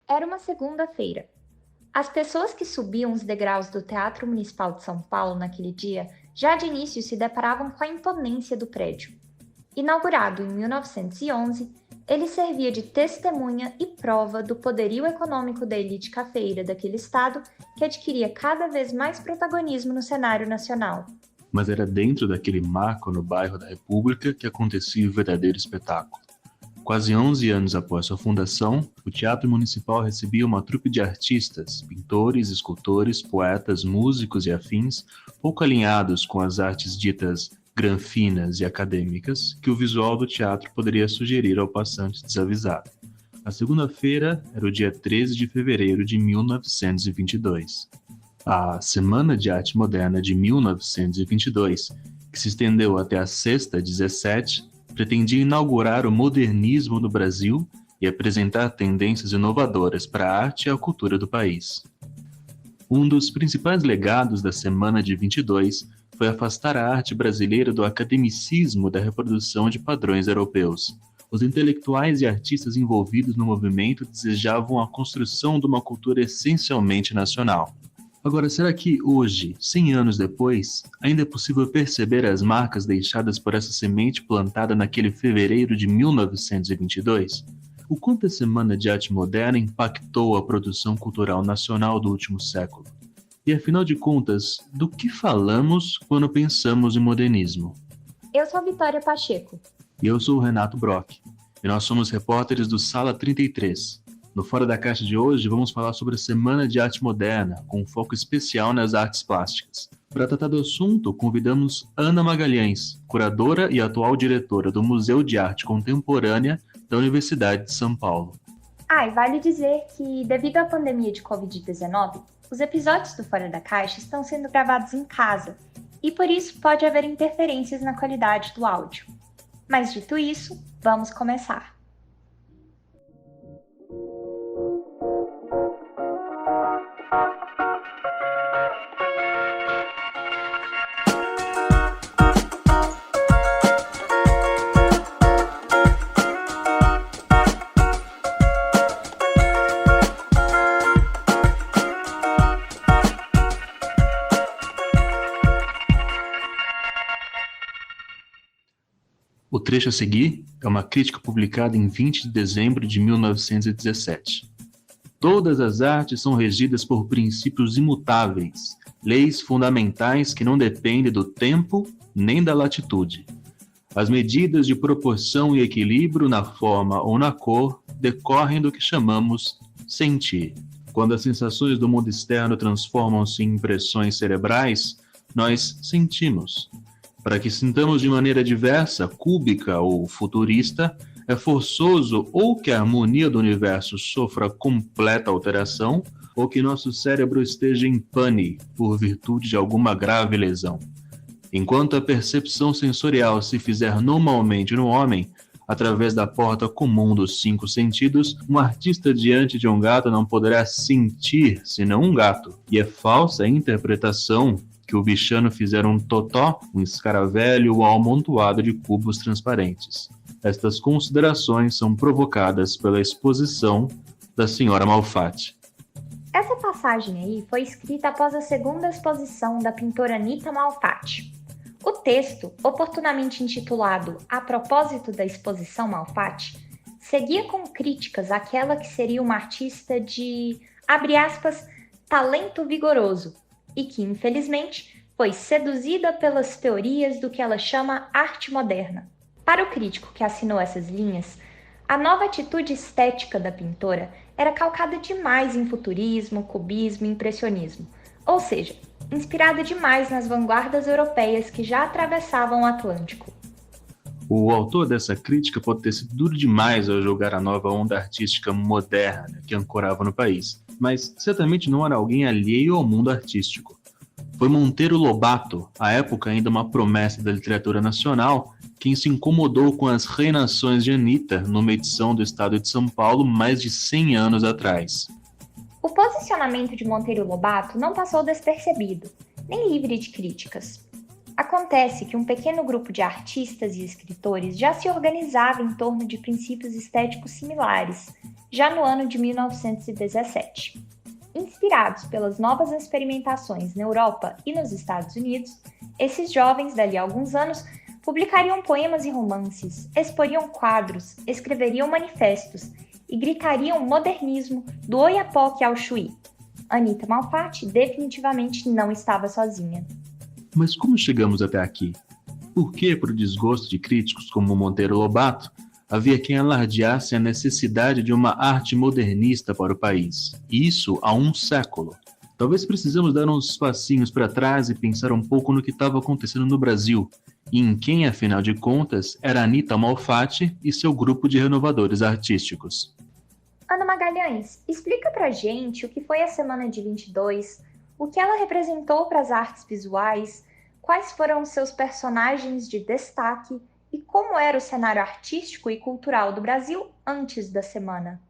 Era uma segunda-feira. As pessoas que subiam os degraus do Teatro Municipal de São Paulo naquele dia já de início se deparavam com a imponência do prédio. Inaugurado em 1911, ele servia de testemunha e prova do poderio econômico da elite cafeeira daquele estado que adquiria cada vez mais protagonismo no cenário nacional. Mas era dentro daquele marco no bairro da República que acontecia o verdadeiro espetáculo. Quase 11 anos após sua fundação, o Teatro Municipal recebia uma trupe de artistas, pintores, escultores, poetas, músicos e afins, pouco alinhados com as artes ditas granfinas e acadêmicas que o visual do teatro poderia sugerir ao passante desavisado. A segunda-feira era o dia 13 de fevereiro de 1922. A Semana de Arte Moderna de 1922, que se estendeu até a sexta, 17, pretendia inaugurar o modernismo no Brasil e apresentar tendências inovadoras para a arte e a cultura do país. Um dos principais legados da Semana de 22 foi afastar a arte brasileira do academicismo da reprodução de padrões europeus. Os intelectuais e artistas envolvidos no movimento desejavam a construção de uma cultura essencialmente nacional. Agora, será que hoje, 100 anos depois, ainda é possível perceber as marcas deixadas por essa semente plantada naquele fevereiro de 1922? O quanto a Semana de Arte Moderna impactou a produção cultural nacional do último século? E, afinal de contas, do que falamos quando pensamos em modernismo? Eu sou Vitória Pacheco. E eu sou o Renato Brock. E nós somos repórteres do Sala 33. No Fora da Caixa de hoje, vamos falar sobre a Semana de Arte Moderna, com um foco especial nas artes plásticas. Para tratar do assunto, convidamos Ana Magalhães, curadora e atual diretora do Museu de Arte Contemporânea da Universidade de São Paulo. E vale dizer que, devido à pandemia de Covid-19, os episódios do Fora da Caixa estão sendo gravados em casa, e por isso pode haver interferências na qualidade do áudio. Mas dito isso, vamos começar. O trecho a seguir é uma crítica publicada em 20 de dezembro de 1917. Todas as artes são regidas por princípios imutáveis, leis fundamentais que não dependem do tempo nem da latitude. As medidas de proporção e equilíbrio na forma ou na cor decorrem do que chamamos sentir. Quando as sensações do mundo externo transformam-se em impressões cerebrais, nós sentimos. Para que sintamos de maneira diversa, cúbica ou futurista, é forçoso ou que a harmonia do universo sofra completa alteração, ou que nosso cérebro esteja em pane por virtude de alguma grave lesão. Enquanto a percepção sensorial se fizer normalmente no homem, através da porta comum dos 5 sentidos, um artista diante de um gato não poderá sentir senão um gato, e é falsa a interpretação que o bichano fizera um totó, um escaravelho ou amontoado de cubos transparentes. Estas considerações são provocadas pela exposição da senhora Malfatti. Essa passagem aí foi escrita após a segunda exposição da pintora Anita Malfatti. O texto, oportunamente intitulado A Propósito da Exposição Malfatti, seguia com críticas àquela que seria uma artista de, abre aspas, talento vigoroso, e que, infelizmente, foi seduzida pelas teorias do que ela chama arte moderna. Para o crítico que assinou essas linhas, a nova atitude estética da pintora era calcada demais em futurismo, cubismo e impressionismo, ou seja, inspirada demais nas vanguardas europeias que já atravessavam o Atlântico. O autor dessa crítica pode ter sido duro demais ao julgar a nova onda artística moderna que ancorava no país, mas certamente não era alguém alheio ao mundo artístico. Foi Monteiro Lobato, à época ainda uma promessa da literatura nacional, quem se incomodou com as reinações de Anitta numa edição do Estado de São Paulo mais de 100 anos atrás. O posicionamento de Monteiro Lobato não passou despercebido, nem livre de críticas. Acontece que um pequeno grupo de artistas e escritores já se organizava em torno de princípios estéticos similares, já no ano de 1917. Inspirados pelas novas experimentações na Europa e nos Estados Unidos, esses jovens, dali a alguns anos, publicariam poemas e romances, exporiam quadros, escreveriam manifestos e gritariam modernismo do Oiapoque ao Chuí. Anita Malfatti definitivamente não estava sozinha. Mas como chegamos até aqui? Por que, para o desgosto de críticos como Monteiro Lobato, havia quem alardeasse a necessidade de uma arte modernista para o país? Isso há um século. Talvez precisamos dar uns passinhos para trás e pensar um pouco no que estava acontecendo no Brasil, e em quem, afinal de contas, era Anita Malfatti e seu grupo de renovadores artísticos. Ana Magalhães, explica pra gente o que foi a Semana de 22, o que ela representou para as artes visuais, quais foram os seus personagens de destaque e como era o cenário artístico e cultural do Brasil antes da semana.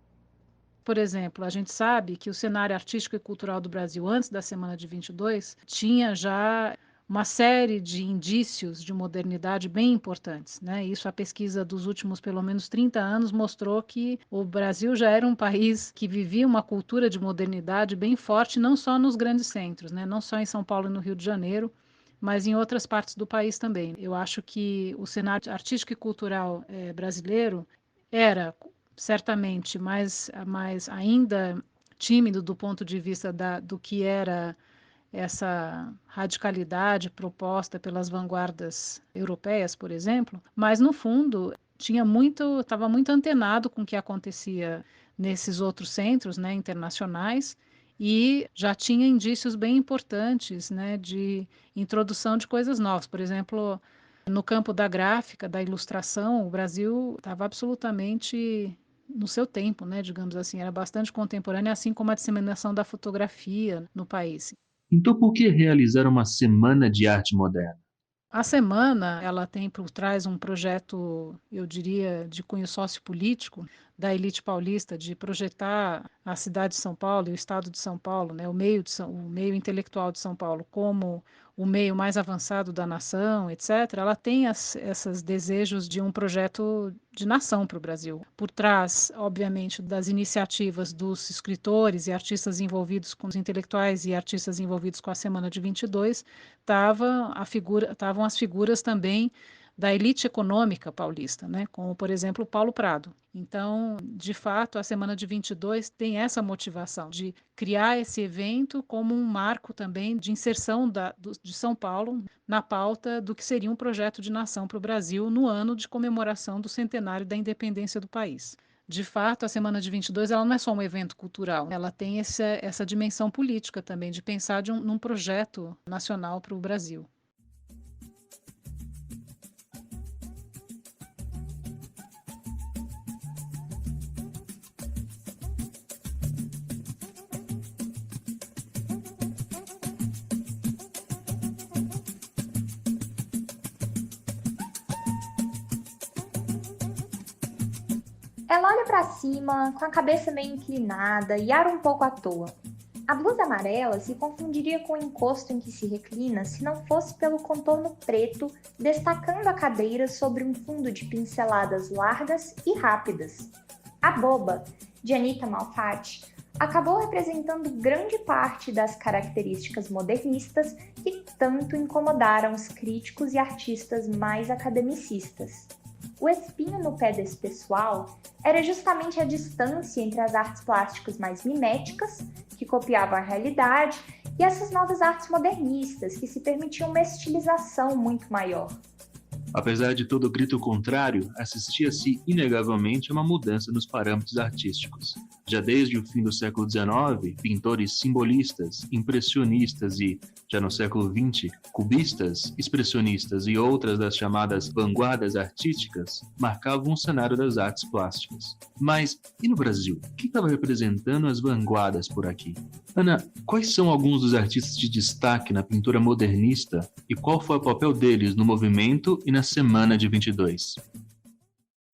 Por exemplo, a gente sabe que o cenário artístico e cultural do Brasil antes da Semana de 22 tinha já uma série de indícios de modernidade bem importantes, né? Isso a pesquisa dos últimos pelo menos 30 anos mostrou que o Brasil já era um país que vivia uma cultura de modernidade bem forte, não só nos grandes centros, né? Não só em São Paulo e no Rio de Janeiro, mas em outras partes do país também. Eu acho que o cenário artístico e cultural brasileiro era certamente mais ainda tímido do ponto de vista do que era essa radicalidade proposta pelas vanguardas europeias, por exemplo, mas no fundo estava muito antenado com o que acontecia nesses outros centros, né, internacionais, e já tinha indícios bem importantes, né, de introdução de coisas novas. Por exemplo, no campo da gráfica, da ilustração, o Brasil estava absolutamente no seu tempo, né, digamos assim, era bastante contemporâneo, assim como a disseminação da fotografia no país. Então, por que realizar uma semana de arte moderna? A semana, ela tem por trás um projeto, eu diria, de cunho sociopolítico da elite paulista de projetar a cidade de São Paulo e o estado de São Paulo, né, o meio intelectual de São Paulo como o meio mais avançado da nação, etc. Ela tem esses desejos de um projeto de nação para o Brasil. Por trás, obviamente, das iniciativas dos escritores e artistas envolvidos com os intelectuais e artistas envolvidos com a Semana de 22, estavam as figuras também da elite econômica paulista, né? Como, por exemplo, Paulo Prado. Então, de fato, a Semana de 22 tem essa motivação de criar esse evento como um marco também de inserção de São Paulo na pauta do que seria um projeto de nação para o Brasil no ano de comemoração do centenário da independência do país. De fato, a Semana de 22 ela não é só um evento cultural, ela tem essa dimensão política também, de pensar num projeto nacional para o Brasil. Ela olha para cima, com a cabeça meio inclinada e ar um pouco à toa. A blusa amarela se confundiria com o encosto em que se reclina se não fosse pelo contorno preto destacando a cadeira sobre um fundo de pinceladas largas e rápidas. A boba, de Anita Malfatti, acabou representando grande parte das características modernistas que tanto incomodaram os críticos e artistas mais academicistas. O espinho no pé desse pessoal era justamente a distância entre as artes plásticas mais miméticas, que copiavam a realidade, e essas novas artes modernistas, que se permitiam uma estilização muito maior. Apesar de todo o grito contrário, assistia-se inegavelmente a uma mudança nos parâmetros artísticos. Já desde o fim do século XIX, pintores simbolistas, impressionistas e, já no século XX, cubistas, expressionistas e outras das chamadas vanguardas artísticas marcavam o cenário das artes plásticas. Mas, e no Brasil? O que estava representando as vanguardas por aqui? Ana, quais são alguns dos artistas de destaque na pintura modernista e qual foi o papel deles no movimento e na Semana de 22?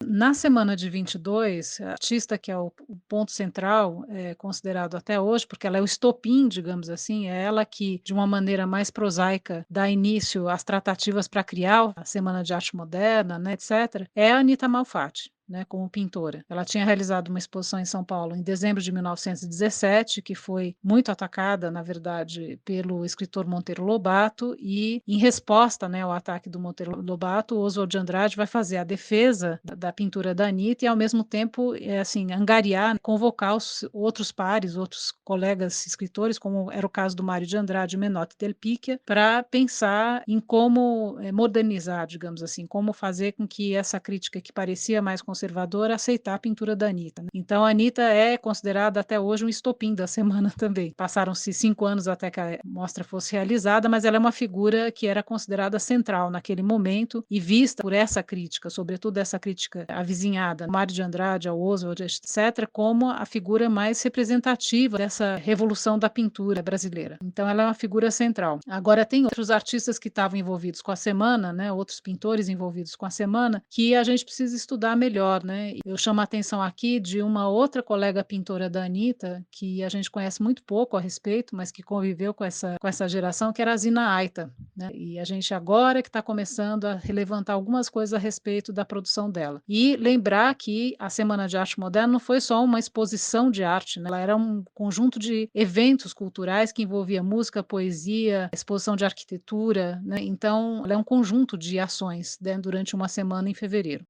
Na Semana de 22, a artista que é o ponto central, considerado até hoje, porque ela é o estopim, digamos assim, é ela que, de uma maneira mais prosaica, dá início às tratativas para criar a Semana de Arte Moderna, né, etc., é a Anita Malfatti. né, como pintora. Ela tinha realizado uma exposição em São Paulo em dezembro de 1917, que foi muito atacada, na verdade, pelo escritor Monteiro Lobato, e em resposta, né, ao ataque do Monteiro Lobato, Oswald de Andrade vai fazer a defesa da pintura da Anitta e, ao mesmo tempo, assim, angariar, convocar os outros pares, outros colegas escritores, como era o caso do Mário de Andrade e Menotti Del Picchia, para pensar em como modernizar, digamos assim, como fazer com que essa crítica que parecia mais conservadora aceitar a pintura da Anitta, né? Então a Anitta é considerada até hoje um estopim da semana também. Passaram-se 5 anos até que a mostra fosse realizada, mas ela é uma figura que era considerada central naquele momento e vista por essa crítica, sobretudo essa crítica avizinhada, Mário de Andrade, ao Oswald, etc., como a figura mais representativa dessa revolução da pintura brasileira. Então ela é uma figura central. Agora tem outros artistas que estavam envolvidos com a semana, né, outros pintores envolvidos com a semana, que a gente precisa estudar melhor, né? Eu chamo a atenção aqui de uma outra colega pintora da Anitta, que a gente conhece muito pouco a respeito, mas que conviveu com essa geração, que era a Zina Aita, né? E a gente agora que está começando a relevantar algumas coisas a respeito da produção dela. E lembrar que a Semana de Arte Moderna não foi só uma exposição de arte, né? Ela era um conjunto de eventos culturais que envolvia música, poesia, exposição de arquitetura, né? Então, ela é um conjunto de ações, né, durante uma semana em fevereiro.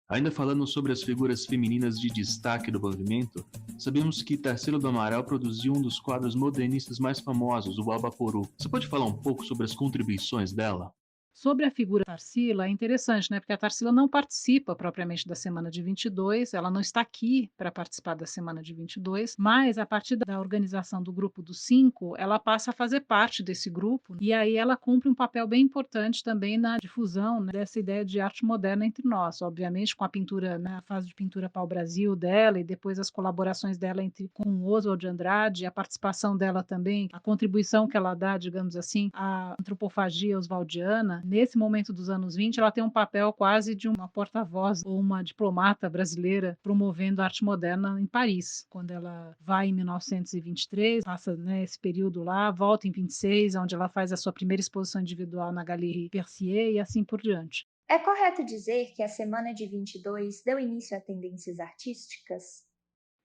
Ainda falando sobre as figuras femininas de destaque do movimento, sabemos que Tarsila do Amaral produziu um dos quadros modernistas mais famosos, o Abaporu. Você pode falar um pouco sobre as contribuições dela? Sobre a figura Tarsila, é interessante, né? Porque a Tarsila não participa propriamente da semana de 22, ela não está aqui para participar da semana de 22, mas a partir da organização do grupo dos 5, ela passa a fazer parte desse grupo e aí ela cumpre um papel bem importante também na difusão, né, dessa ideia de arte moderna entre nós, obviamente com a pintura, né, a fase de pintura pau-brasil dela e depois as colaborações dela com Oswald de Andrade, a participação dela também, a contribuição que ela dá, digamos assim, à antropofagia oswaldiana. Nesse momento dos anos 20, ela tem um papel quase de uma porta-voz ou uma diplomata brasileira promovendo a arte moderna em Paris. Quando ela vai em 1923, passa, né, esse período lá, volta em 26, onde ela faz a sua primeira exposição individual na Galerie Percier e assim por diante. É correto dizer que a Semana de 22 deu início a tendências artísticas?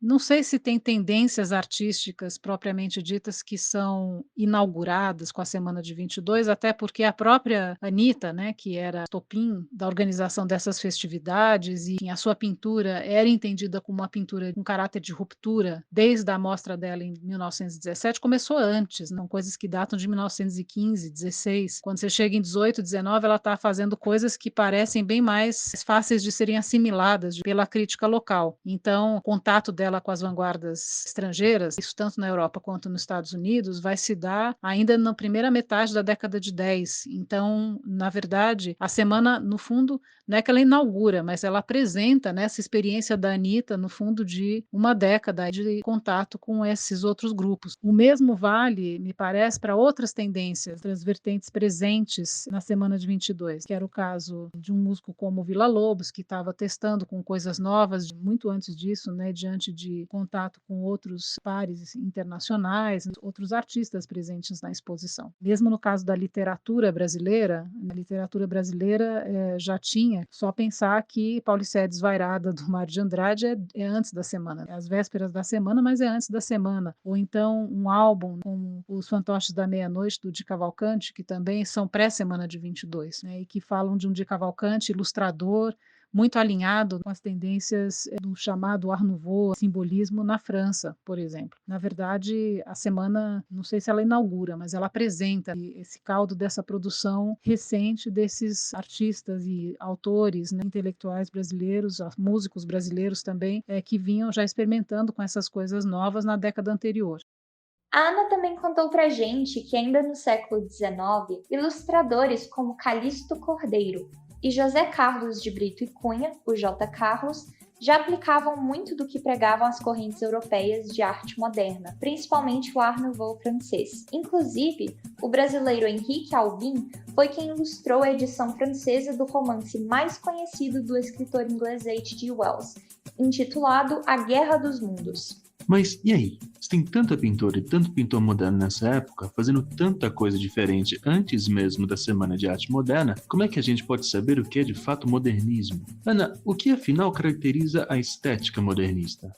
Não sei se tem tendências artísticas propriamente ditas que são inauguradas com a semana de 22, até porque a própria Anitta, né, que era estopim da organização dessas festividades e a sua pintura era entendida como uma pintura com caráter de ruptura desde a mostra dela em 1917, começou antes, não coisas que datam de 1915, 16. Quando você chega em 18, 19, ela está fazendo coisas que parecem bem mais fáceis de serem assimiladas pela crítica local. Então, o contato dela com as vanguardas estrangeiras, isso tanto na Europa quanto nos Estados Unidos, vai se dar ainda na primeira metade da década de 10. Então, na verdade, a semana, no fundo, não é que ela inaugura, mas ela apresenta, né, essa experiência da Anitta, no fundo, de uma década de contato com esses outros grupos. O mesmo vale, me parece, para outras tendências, outras vertentes presentes na semana de 22, que era o caso de um músico como Villa-Lobos, que estava testando com coisas novas, muito antes disso, né, diante de contato com outros pares internacionais, outros artistas presentes na exposição. Mesmo no caso da literatura brasileira, a literatura brasileira já tinha, só pensar que Pauliceia Desvairada, do Mário de Andrade, é antes da semana, é às vésperas da semana, mas é antes da semana. Ou então um álbum como Os Fantoches da Meia-Noite, do Di Cavalcanti, que também são pré-semana de 22, né, e que falam de um Di Cavalcanti ilustrador, muito alinhado com as tendências do chamado Art Nouveau, simbolismo na França, por exemplo. Na verdade, a semana, não sei se ela inaugura, mas ela apresenta esse caldo dessa produção recente desses artistas e autores, né, intelectuais brasileiros, músicos brasileiros também, que vinham já experimentando com essas coisas novas na década anterior. A Ana também contou pra gente que ainda no século XIX, ilustradores como Calixto Cordeiro e José Carlos de Brito e Cunha, o J. Carlos, já aplicavam muito do que pregavam as correntes europeias de arte moderna, principalmente o Art Nouveau francês. Inclusive, o brasileiro Henrique Albin foi quem ilustrou a edição francesa do romance mais conhecido do escritor inglês H.G. Wells, intitulado A Guerra dos Mundos. Mas e aí? tem tanta pintora e tanto pintor moderno nessa época, fazendo tanta coisa diferente antes mesmo da Semana de Arte Moderna, como é que a gente pode saber o que é de fato modernismo? Ana, o que afinal caracteriza a estética modernista?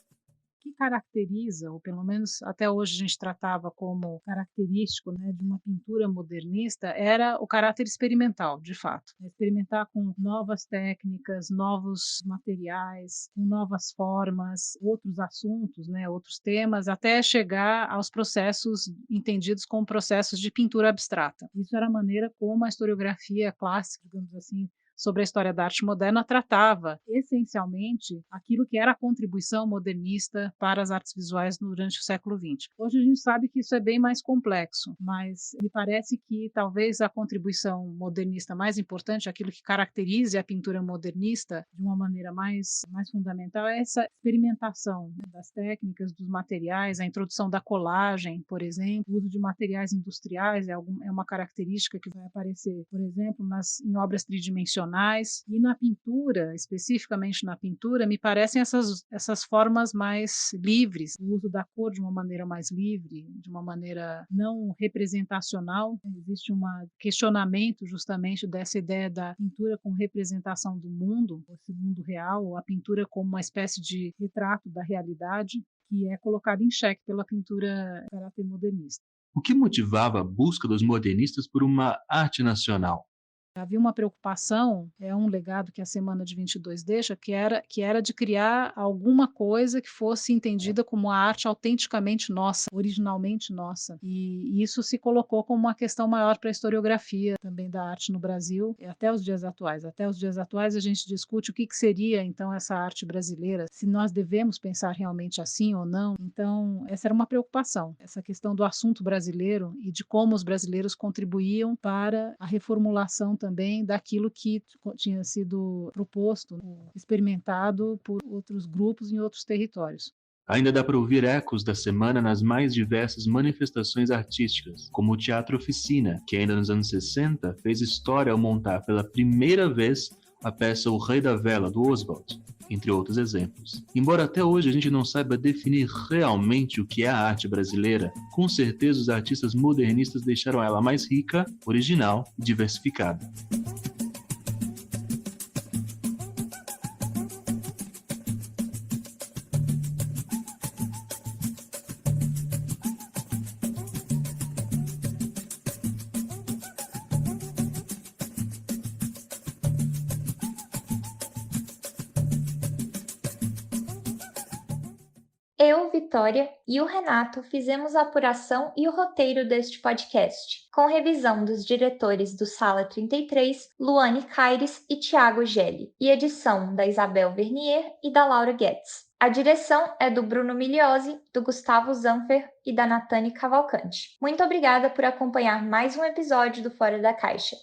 Que caracteriza, ou pelo menos até hoje a gente tratava como característico, né, de uma pintura modernista, era o caráter experimental, de fato. Experimentar com novas técnicas, novos materiais, com novas formas, outros assuntos, né, outros temas, até chegar aos processos entendidos como processos de pintura abstrata. Isso era a maneira como a historiografia clássica, digamos assim, sobre a história da arte moderna tratava essencialmente aquilo que era a contribuição modernista para as artes visuais durante o século XX. Hoje a gente sabe que isso é bem mais complexo, mas me parece que talvez a contribuição modernista mais importante, aquilo que caracterize a pintura modernista de uma maneira mais fundamental, é essa experimentação, né, das técnicas, dos materiais, a introdução da colagem, por exemplo, o uso de materiais industriais é uma característica que vai aparecer, por exemplo, em obras tridimensionais. E na pintura, especificamente na pintura, me parecem essas formas mais livres, o uso da cor de uma maneira mais livre, de uma maneira não representacional. Existe um questionamento justamente dessa ideia da pintura como representação do mundo, esse mundo real, ou a pintura como uma espécie de retrato da realidade, que é colocado em xeque pela pintura de caráter modernista. O que motivava a busca dos modernistas por uma arte nacional? Havia uma preocupação, é um legado que a Semana de 22 deixa, que era de criar alguma coisa que fosse entendida como a arte autenticamente nossa, originalmente nossa. E isso se colocou como uma questão maior para a historiografia também da arte no Brasil, até os dias atuais. Até os dias atuais a gente discute o que seria então essa arte brasileira, se nós devemos pensar realmente assim ou não. Então, essa era uma preocupação, essa questão do assunto brasileiro e de como os brasileiros contribuíam para a reformulação também daquilo que tinha sido proposto, experimentado por outros grupos em outros territórios. Ainda dá para ouvir ecos da semana nas mais diversas manifestações artísticas, como o Teatro Oficina, que ainda nos anos 60 fez história ao montar pela primeira vez a peça O Rei da Vela, do Oswald, entre outros exemplos. Embora até hoje a gente não saiba definir realmente o que é a arte brasileira, com certeza os artistas modernistas deixaram ela mais rica, original e diversificada. Eu, Vitória e o Renato fizemos a apuração e o roteiro deste podcast, com revisão dos diretores do Sala 33, Luane Caires e Tiago Gelli, e edição da Isabel Vernier e da Laura Guedes. A direção é do Bruno Migliosi, do Gustavo Zanfer e da Natane Cavalcante. Muito obrigada por acompanhar mais um episódio do Fora da Caixa.